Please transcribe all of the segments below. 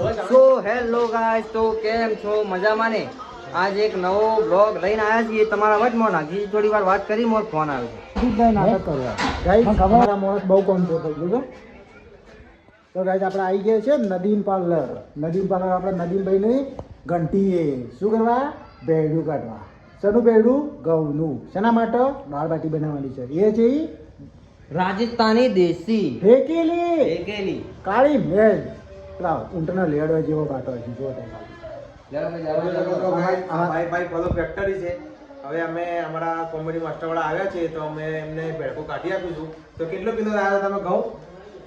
So hello guys, તો કેમ છો? મજામાં ને? આજ એક નવો બ્લોગ લઈને આવ્યા છીએ તમારા વચમાં. નાખી થોડી વાર વાત કરી, મોર ફોન આવ્યો નાટક કરવા ગાઈસ, અમારા માણસ બહુ કોમ થઈ ગયું. તો ગાઈસ આપણે આવી ગયા છે નદીમ પાર્લર. નદીમ પાર્લર આપણે નદીમભાઈની ઘંટીએ શું કરવા? ભેડું કાઢવા. શેનું ભેડું? ઘઉંનું. શેના માટે? દાળ બાટી બનાવવાની છે. એ છે રાજસ્થાની દેશી ઠેકેલી કાળી મેલ. પેલા ઊંટના લેડો જેવો બાટો છે. જો ભાઈ ફોલો ફેક્ટરી છે. હવે અમે અમારા કોમેડી માસ્ટર વાળા આવ્યા છે તો અમે એમને ભેડકો કાઢી આપીશું. તો કેટલો કિલો લાવ્યા તમે ઘઉં?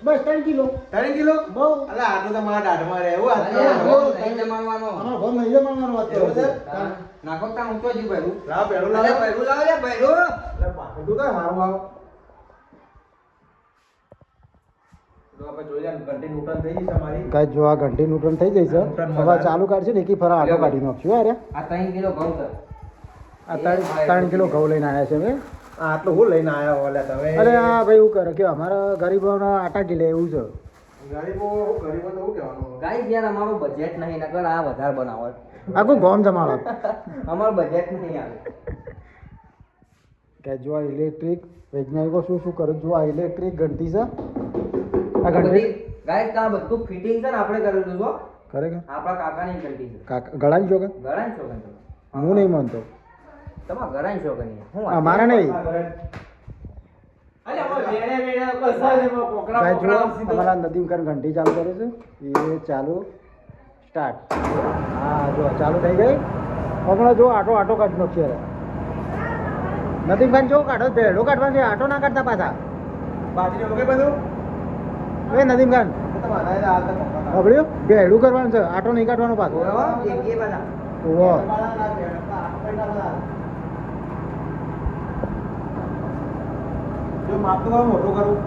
બસ 3 કિલો. 3 કિલો? બહુ. અલે આટલું તો મારા દાઢમાં રહે એવું અમારો ઘઉં નહીં જમાડવાનો વાત કરો છો. નાખો તા ઊંચો જી ભેરું. લાવ ભેડું અરે લાવ. ભેરું લાવ રે ભેરું. એટલે પાકું તો મારું આવ. તો આપણે જોઈ લે ઘંટી નૂટન થઈ ગઈ છે અમારી. ગાઈસ જો આ ઘંટી નુટન થઈ જઈ છે. હવે ચાલુ કાઢશે ને એકી ફરા આટો કાઢી નાખશું. અરે આ 3 કિલો ઘઉં છે. આ 3 કિલો ઘઉં લઈને આવ્યા છે અમે. આટલું હું લઈને આવ્યા ઓલે તમે. અરે આ ભાઈ એવું કરે કે અમારા ગરીબોના આટા કિલે એવું છે. ગરીબો તો શું કહેવાનું? ગાઈસ યાર અમારું બજેટ નહીં, નકર આ વધારે બનાવો. આખું ગોમ જમાડો. અમારું બજેટ નહીં આવે. કે જો આ ઇલેક્ટ્રિક વૈજ્ઞાનિકો શું શું કરે. જો આ ઇલેક્ટ્રિક ઘંટી છે. આ ઘંટી ગાઈસ તા બધું ફિટિંગ છે ને આપણે કરેલું છો. કરે કે આપણા કાકાની ઘંટી છે. ગળાની છો કે ગળાન છો કે હું નહીં માનતો. તમારા ગળાન છો કે નહીં? હું અમારે નહીં. અરે અમે વેડે વેડે કસાલેમાં પોકરા ગાઈસ જો પોકરા અમારા નદીમ ખાન ઘંટી ચાલુ કરે છે. એ ચાલુ સ્ટાર્ટ. હા જો ચાલુ થઈ ગઈ. હમણાં જો આટો આટો કાઢી નાખશે. નદીમ ખાન જો કાઢો ભેડો કાઢવાનું છે. આટો ના કાઢતા પાછા. બાજરી ઓકે બધું એ નદીમ ખાન તો મારા હાલ તો પોકરા ખબર્યું? ભેડું કરવાનું છે. આટો નહીં કાઢવાનો પાછો. બરાબર એ બધા ઓહો. જો માપ તો મોટું કરું.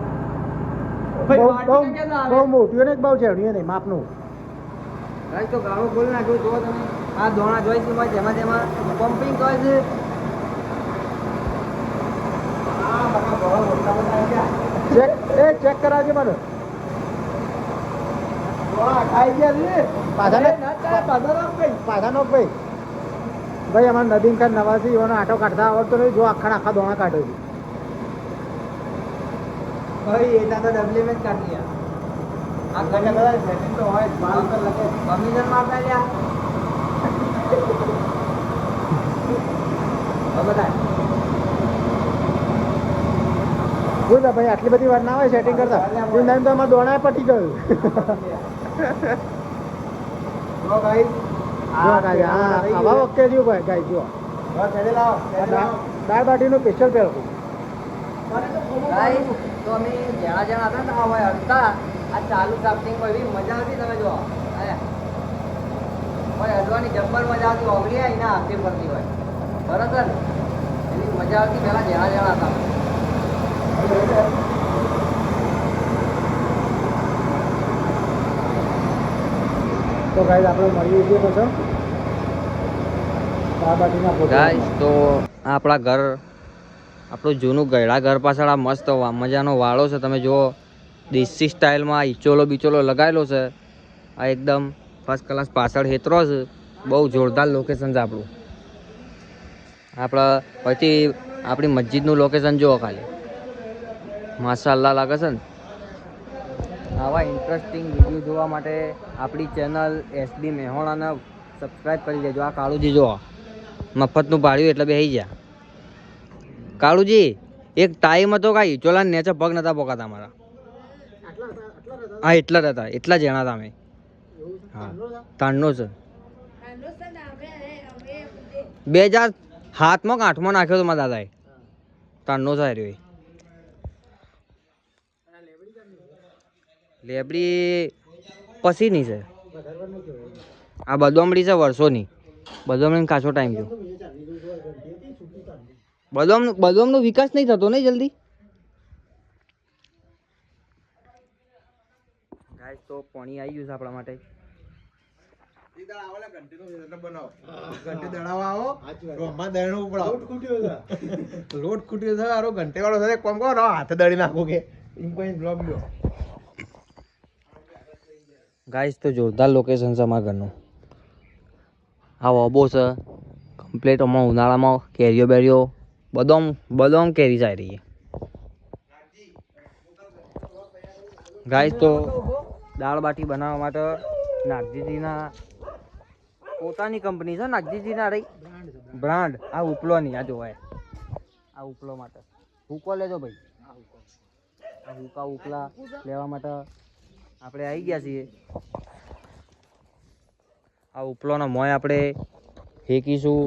બહુ મોટું ને બહુ ઝેડ્યું નહીં માપનું. ગાઈસ તો ગાળો બોલ નાખ્યો જો તમે. આ દોણા જોઈ છે જેમાં જેમાં પમ્પિંગ કરે છે. આ બાપા બહુ મોટા મોટા આવી ગયા. ચેક કરાવજે મને. વાહ ખાઈ ગયા રે. પાછા નો ભાઈ. ભાઈ અમારા નદીમ ખાન નવાસી એવાનો આટો કાઢતા આવડતો નહીં. જો આખા દોણા કાઢે છે. ભાઈ એટા તો ડબલી મેં કાઢી લ્યા. આ કને બધા સેટિંગ તો હોય માલ પર લગે. કમિશન મારતા લ્યા. હવે બધા બોલ ભાઈ આટલી બધી વાર ના હોય સેટિંગ કરતા. એ ટાઈમ તો અમારા દોણા પટી ગયું. જો ગાઈસ જો ગાય આવા વખતે જો ભાઈ ગાય જો જો ચડે લાવો ચડે લાવો. દાળ બાટીનું સ્પેશિયલ પેલું. ગાઈસ તો અમે જણા જણા હતા ને આ હોય હડતા આ ચાલુ સાફટિંગ પર એવી મજા આવતી. તમે જો હોય હડવાની જબ્બર મજા આવતી. ઓગળી આવી ના હાથે ફરતી હોય બરાબર ને એવી મજા આવતી. પેલા જણા જણા હતા. તો ગાય આપણે મળીએ છીએ પછી દાળ બાટીના ગાઈસ તો આપણા ઘર આપણું જૂનું ગયડા ઘર પાછળ આ મસ્ત મજાનો વાળો છે. તમે જુઓ દેશી સ્ટાઇલમાં ઈચોલો બિચોલો લગાવેલો છે. આ એકદમ ફર્સ્ટ ક્લાસ પાછળ હેતરો છે. બહુ જોરદાર લોકેશન છે આપણું. આપણા પછી આપણી મસ્જિદનું લોકેશન જુઓ ખાલી. માશાઅલ્લાહ લાગે છે ને. આવા ઇન્ટરેસ્ટિંગ વિડીયો જોવા માટે આપણી ચેનલ એસડી મેહોણાને સબસ્ક્રાઈબ કરી દેજો. આ કાળુજી જુઓ મફતનું ભાડ્યું એટલે બેસી ગયા. કાળુજી એક ટાઈમ હતો કાંઈ ચોલા નેચે પગ નતા પોકાતા અમારા. હા એટલા જ હતા. એટલા જણા હતા અમે. હા તાણનો છે. 2007માં 8માં નાખ્યો તો મારા દાદાએ. તાણનો છે રહ્યો. લેબડી પછીની છે. આ બદામડી છે વર્ષોની. બદામડી ખાસો ટાઈમ થયો. બદામનો વિકાસ નહીં થતો નહીં જલ્દી. ગાઈસ તો પાણી આવી ગયું છે આપણા માટે. ઘંટી દડાવા આવો રોમમાં દળનો ઉપડાવો. લોટ ખૂટ્યો છે આરો ઘંટી વાળો છે. કોમ કરો હાથે દળી નાખો કે એમ કોઈ બ્લોગ લ્યો. ગાઈસ તો જોરદાર લોકેશન છે અમારા ઘરનું. આ ઓબો છે કમ્પ્લીટ. અમારા ઉનાળામાં કેરીઓ બેરીઓ બદામ બદામ કેરી જાય રહી. ગાઈસ તો દાળ બાટી બનાવવા માટે નાગજીજીના પોતાની કંપની છે. નાગજીજીના રહી બ્રાન્ડ. આ ઉપલો નહીં, આ જોવાય આ ઉપલો માટે હુકો લેજો ભાઈ. આ હુકા ઉપલા લેવા માટે આપણે આવી ગયા છીએ. આ ઉપલોનો મોય આપણે ફેંકીશું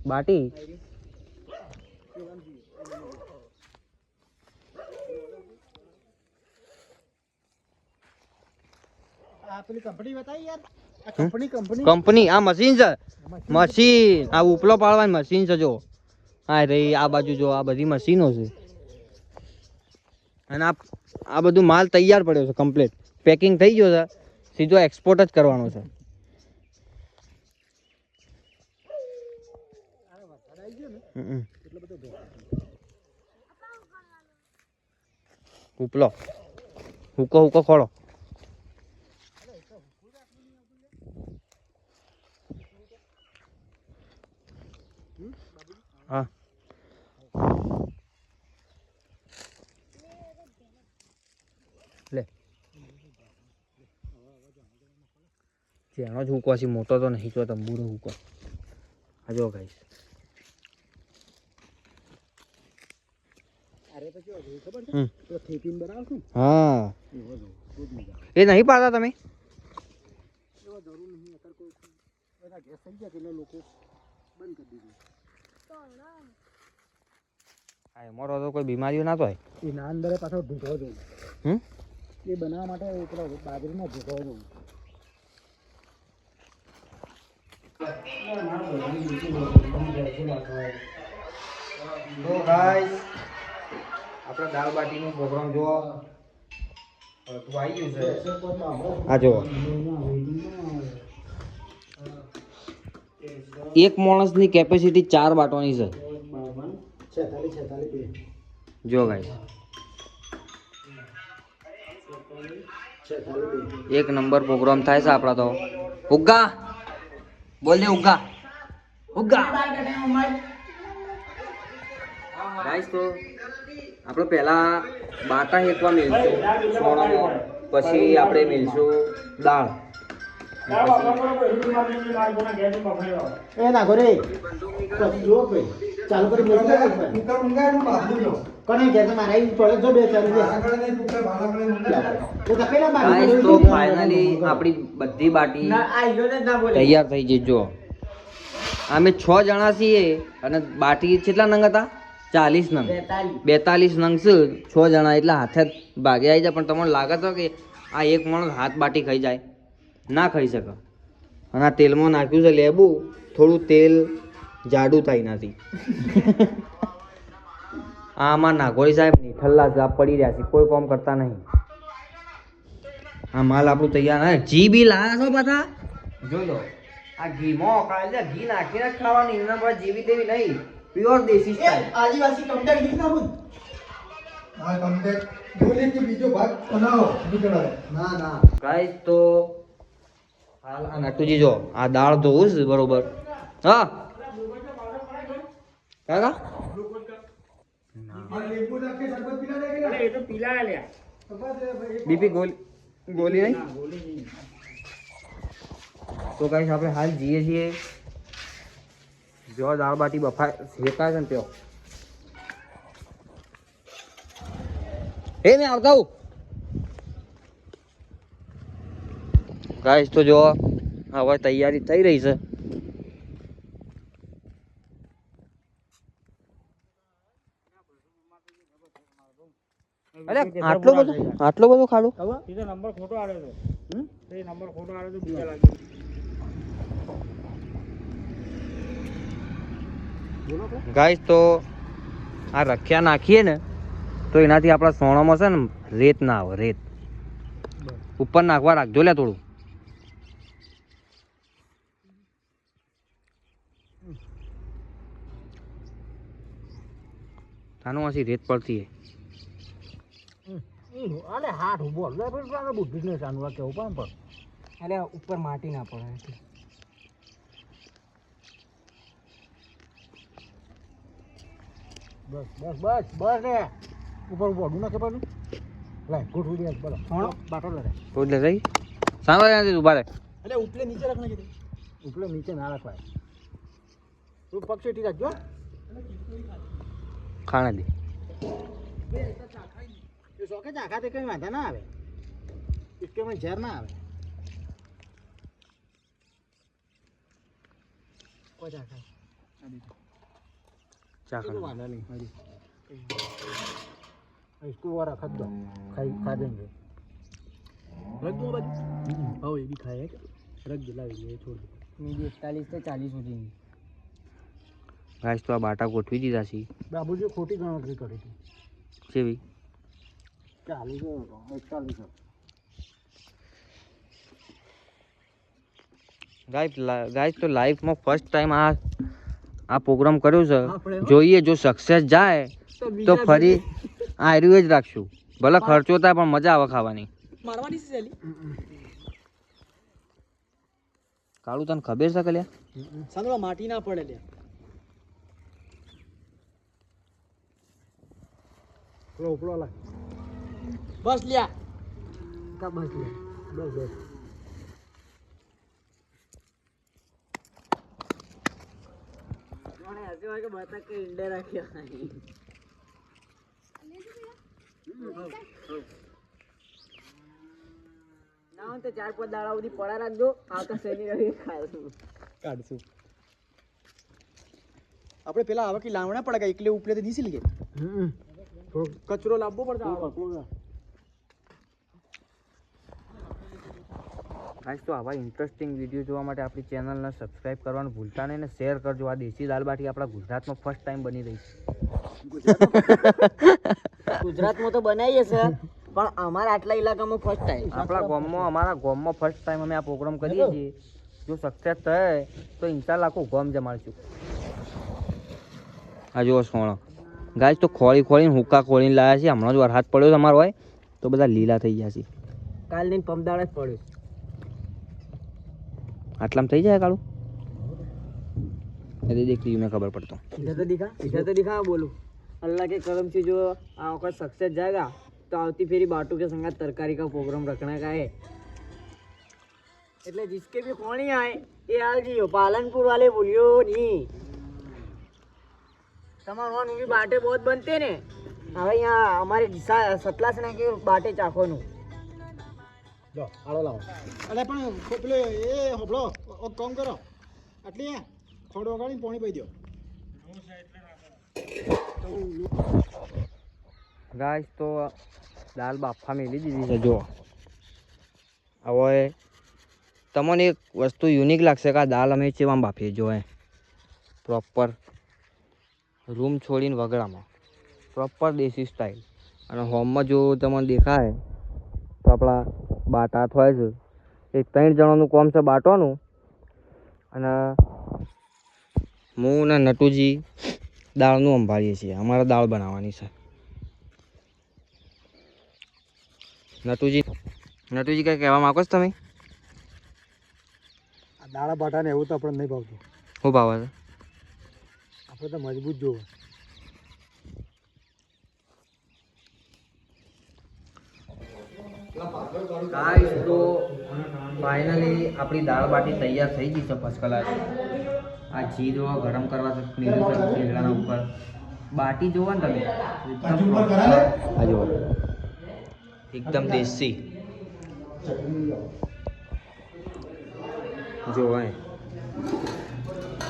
બાટી. કંપની આ મશીન છે. મશીન આ ઉપલો પાડવાની મશીન છે. જો હા રહી આ બાજુ જો આ બધી મશીનો છે. અને આ બધું માલ તૈયાર પડ્યો છે. કમ્પ્લીટ પેકિંગ થઈ ગયો છે. સીધો એક્સપોર્ટ જ કરવાનો છે. ઉપલો હુકો હુકો ખોળો. હા લે જેનો જ હુકો છે. મોટો તો નહીં તો તંબુરો હુકો. આ જો ગાઈસ હા એ નહીં પાડતા તમે. એમાં તો કોઈ બીમારીઓ ના થાય. એના અંદર પાછો ભૂખો જોવું. એ બનાવવા માટે પેલો બાજરીનો ભૂખો જોવું. તો ગાઈસ આપણે દાળ બાટીનો પ્રોગ્રામ જોવો તું આવી ગયું છે. આ જો એક માણસની કેપેસિટી 4 બાટવાની છે. જો ગાઈસ એક નંબર પ્રોગ્રામ થાય છે આપણા તો. ઉગ્ગા બોલ દે ઉગ્ગા ઉગ્ગા. ગાઈસ તો આપણે પહેલા બાટા હેકવા મેલશું સોણામાં, પછી આપણે મેલશું દાળ. એ નાખો રે જો ભાઈ ચાલુ કરી બોલ દે. કોને કે તો મારા પડે જો બે ચાલુ દે. તો પેલા ગાઈસ તો ફાઇનલી આપણી બધી બાટી તૈયાર થઈ ગઈ. જો અમે 6 જણા છીએ અને બાટી કેટલા નંગ હતા? 40 નંગ. 42 નંગ છે. 6 જણા એટલે હાથે ભાગે આવી જાય. પણ તમને લાગે તો કે આ એક માણસ હાથ બાટી ખાઈ જાય? ના ખાઈ શકે. અને આ તેલમાં નાખ્યું છે લેબુ. થોડું તેલ જાડું થાય નથી. આમાં નાગોરી સાહેબ નહીં ઠલ્લા જાપ પડી રહ્યા છે. કોઈ કામ કરતા નહીં. આ માલ આપણું તૈયાર. હા ઘી બી લાયા છો બધા જોઈ લો. આ ઘીમાં કાલે ઘી નાખીને જ ખાવાની. એના પર જેવી તેવી નહીં. પ્યોર દેશી સ્ટાઈલ. આદિવાસી કમ્પ્લેટ ગીત ના બોલ. હા કમ્પ્લેટ બોલે કે બીજો ભાગ બનાવો નીકળાય. ના ના ગાઈસ તો હાલ આ નટુજી જો આ દાળ ધોવું છે બરોબર. હા કાકા લીંબુ નાખી શરબત પીલા દે કે એ તો પીલા લ્યા. બીપી ગોલી નહીં. તો ગાઈસ આપણે હાલ જઈએ છીએ જો દાળ બાટી બફાય શેકાય છે ને ત્યો. મેં આવતા હું. ગાઈસ તો જો હવે તૈયારી થઈ રહી છે. અરે આટલો બધો ખાડો. નંબર ખોટો આવ્યો છે. નંબર ખોટો આવ્યો તો બીજા લાગે. ગાઈસ તો આ રખ્યા નાખીએ ને તો એનાથી આપણા સોણામાં છે ને રેત ના આવે. રેત ઉપર નાખવા રાખજો લે થોડું. તાનું આથી રેત પડતી અરે હાથ બોલ બુદ્ધિ ને જાણવા કેવું પણ અરે ઉપર માટી ના પડે. બસ બસ બસ બસ ને ઉપર ઉપર ડું નાખે પાડું લાય ગોઠવી દે બોલો સોણો બાટો લે એટલે રહી સાંભળે નથી ઉભા રહે. એટલે ઉપલે નીચે રાખ નાખી દે ઉપલે નીચે ના રાખવાય તું પગ શેટી રાખજો ખાણા દે. એ શોકે ચાખા તે કઈ વાંધા ના આવે ઇસકેમાં ઝેર ના આવે કોઈ ચાખા ચાખા वाला नहीं हरी इसको वो रख दो खा देंगे रख दो बाजू आओ ये भी खाए रख दिला ये छोड़ दो मीडियम 41 से 40 સુધીની. ગાઈસ તો આ બાટા ગોઠવી દીધા છે. बाबूजी खोटी गणतरी કરી હતી કેવી 40 41 ગાઈસ તો લાઈફમાં ફર્સ્ટ ટાઈમ આ પ્રોગ્રામ કર્યો છે. જોઈએ જો સક્સેસ જાય તો ફરી આ જ રાખશું. ભલે ખર્ચો થાય પણ મજા આવે ખાવાની. મારવાની છે સેલી કાળું તને ખબર છે કલ્યા સંગળો માટી ના પડે લે લો ઉપલો લા બસ લ્યા કા બસ લ્યા બસ બસ ऐसे वाले बता के इंडे रखियो ना तो 4-5 દાડા સુધી પડા રાખજો આવતા શનિ રવિ ખાશું કાઢશું આપણે પેલા આવા કે લાવણા પડે એકલે ઉપલે તો દીસી લીએ કચરો લાવવો પડતો ગાઈસ તો આવા ઇન્ટરેસ્ટિંગ વિડીયો જોવા માટે આપણી ચેનલને સબસ્ક્રાઇબ કરવાનું ભૂલતા નહીં ને શેર કરજો. આ દેશી દાલ બાટી આપણા ગુજરાતમાં ફર્સ્ટ ટાઈમ બની રહી છે. ગુજરાતમાં તો બનાવીએ છે પણ અમારા આટલા ઇલાકામાં ફર્સ્ટ ટાઈમ અમારા ગામમાં ફર્સ્ટ ટાઈમ અમે આ પ્રોગ્રામ કરીએ છીએ. જો સક્સેસ થાય તો ઇન્શાલ્લાહ આખું ગામ જમાડશું. આ જુઓ સોણો ગાઈસ તો ખોળીને હુક્કા ખોળીને લાવ્યા છે. હમણાં જ વરસાદ પડ્યો તમારો હોય તો બધા લીલા થઈ ગયા છે. કાલ ની પમદાળ જ પડ્યો આટલામાં થઈ જાય કાળું એ દેખ લીધું મેં ખબર પડતો इधर तो दिखा बोलूं अल्लाह के करम से जो आपका सक्सेस जाएगा तो आवती फेरी बाटू के संग तरकारी का प्रोग्राम रखने का है એટલે जिसके भी कोणी आए ये आ जियो पालनपुर वाले भूलियो नहीं તમારું વન भी बाटे बहुत बनते ने હવે यहाँ हमारे सतलास ना के बाटे चाखोનું લો આળો લાવો અલે પણ પેલો એ હોબળો ઓ કામ કરો આટલી થોડો વગાડીને પાણી પી દો ગાઈસ તો દાલ બાફા મેલી દીધી છે. જો હવે તમને એક વસ્તુ યુનિક લાગશે કે આ દાલ અમે ચેવામાં બાફીએ. જો પ્રોપર રૂમ છોડીને વગડામાં પ્રોપર દેશી સ્ટાઇલ. અને હોમમાં જો તમને દેખાય તો આપણા બાટા થાય છે. એક 3 જણાનું કામ છે બાટવાનું. અને હું ને નટુજી દાળનું સંભાળીએ છીએ. અમારે દાળ બનાવવાની છે. નટુજી કંઈ કહેવા માગો છો તમે? દાળા બાટા ને એવું તો આપણે નહીં ભાવતું. શું ભાવે છે? આપણે તો મજબૂત જોવે. ગાઈસ તો ફાઇનલી આપણી દાળ બાટી તૈયાર થઈ ગઈ છે ફર્સ્ટ ક્લાસ. આ ઘી જો ગરમ કરવા મેળવ્યું છે તેલના ઉપર. બાટી જોવો ને તમે આ જુઓ એકદમ દેશી. જો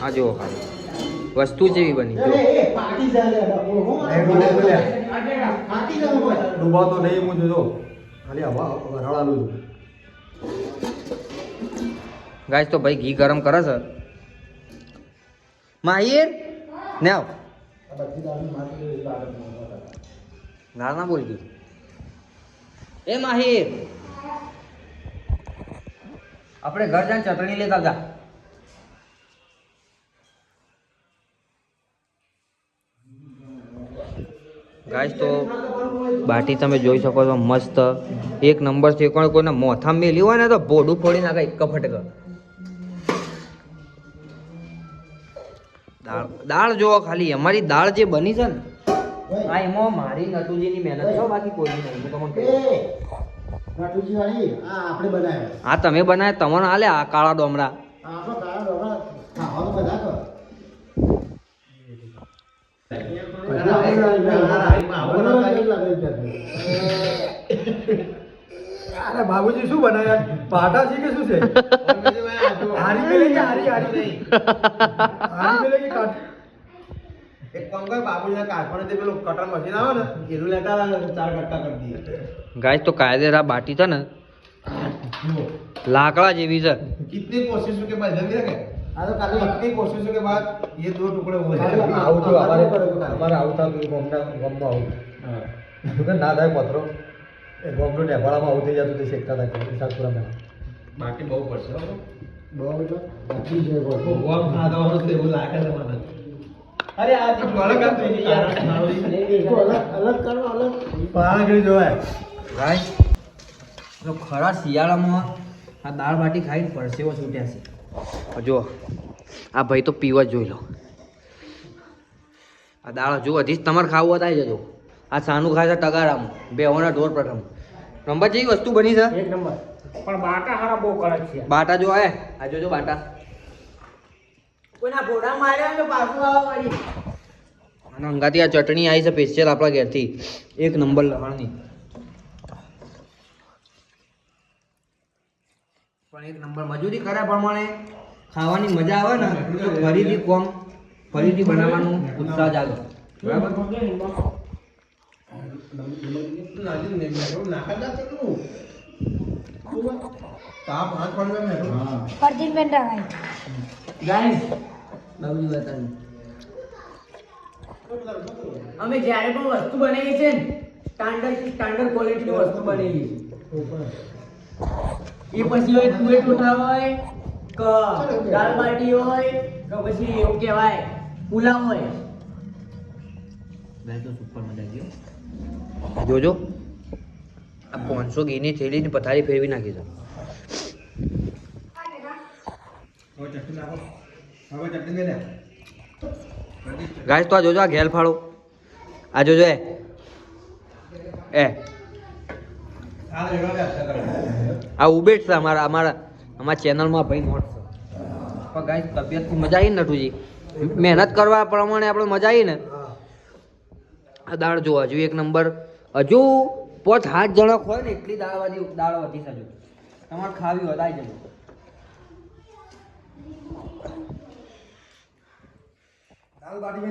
આ જુઓ ખાલી વસ્તુ જેવી બની. ડૂબા તો નહીં હું જો ખાલી હવા વરાળાનું છું. ગાઈસ તો ભાઈ ઘી ગરમ કરે છે. માહિર ને આવ ગાળ ના બોલતી. એ માહિર આપણે ઘર જઈને ચટણી લેતા જા. ગાઈસ તો બાટી તમે જોઈ શકો છો મસ્ત એક નંબર છે. કોઈને મોથા મેલી હોય ને તો ભોડું ફોડી નાખે એક ફટક. દાળ જોવો ખાલી અમારી દાળ જે બની છે ને આ એમાં મારી નટુજીની મહેનત છે, બાકી કોઈ નહીં. હું તમને કહું. નટુજી વાળી આ આપણે બનાવ્યો. આ તમે બનાવે તમને હાલે આ કાળા ડોમરા. આપણો કાળા ડોબા ખાવાનું બધા કર. અરે બાબુજી શું બનાવ્યા? પાટા છે કે શું છે? હારી મેલે કે હારી નહીં? હારી મેલે કે કાટ? એક કામ કર, બાબુજીના કારખાને જે પેલું કટર મશીન આવે ને એનું લેતા આવે, 4 કટકા કરી દઈએ. ગાઈસ તો કાયદેસર આ બાટી છે ને લાકડા જેવી છે. कितनी कोशिश के बाद जल्दी रखे આ તો કાલે कितनी कोशिश के बाद ये 2 टुकड़े हो કાલે जाए. આવું તો અમારે અમારે આવતા ગમમાં આવું તું કે ના થાય પથરો એ ગમનું નેપાળામાં આવું થઈ જતું તે શેકતા હતા સાતપુરામાં. बाकी बहुत पड़શે હો. બહુ એટલે બાકી છે બહુ. ભગવાન ખાધા વાળો તો એવું લાગે છે મને. અરે આ તું અલગ કામ થઈ ગઈ યાર. તો અલગ કરો અલગ. પાણી જોવાય ગાઈસ તો ખરા શિયાળામાં આ દાળ બાટી ખાઈને પરસેવો છૂટ્યા છે. જો આ ભાઈ તો પીવા જ જોઈ લો. આ દાળ જો હજી તમારે ખાવું હોય તો આવી જજો. આ સાનું ખાય છે ટગારામાં બેહોના ઢોર પ્રથમ નંબર જેવી વસ્તુ બની છે. એક નંબર. પણ બાટા હારા બહુ કડક છે. બાટા જો આય આ જોજો બાટા. કોઈના ઘોડા માર્યા તો પાછું આવવા મળી. અને અંગાથી આ ચટણી આવી છે સ્પેશિયલ આપણા ઘેરથી એક નંબર લહણની. પણ એક નંબર મજૂરી કર્યા પ્રમાણે ખાવાની મજા આવે ને તો ફરીથી બનાવવાનું ઉત્સાહ જાગે. બરાબર. તાપ હાથ પડે ને પરજીન બેન રવાય. ગાઈસ બાબુજી બતાવી. અમે જ્યારે પણ વસ્તુ બનાવીએ છે ને સ્ટાન્ડર્ડ ક્વોલિટીની વસ્તુ બનાવીએ છીએ. એ પછી હોય તુવેર ટોઠા હોય કે દાળ બાટી હોય કે પછી એવું કહેવાય પુલાવ હોય. ગાઈસ તો સુપર મજા આવી ગયો. જોજો આ 500 ઘીની થેલીની પથારી ફેરવી નાખી છે. હવે ચટણી નાખો. હવે ચટણી દે. ગાઈસ તો આ જોજો આ ઘેલ ફાળો આ જોજો એ આ રેડો દે અચ્છા કરે. આ ઉબેટ છે અમારા ચેનલમાં ભાઈ નોટ છે. પણ ગાઈસ તબિયતથી મજા આવી ને નટુજી મહેનત કરવા પ્રમાણે આપણે મજા આવી ને. આ દાળ જો હજુ એક નંબર હજુ 5-8 જણા હોય ને એટલી દાળ વધી છે. હજુ તમારે ખાવી હોય તો આવી જજો. દાલ બાટી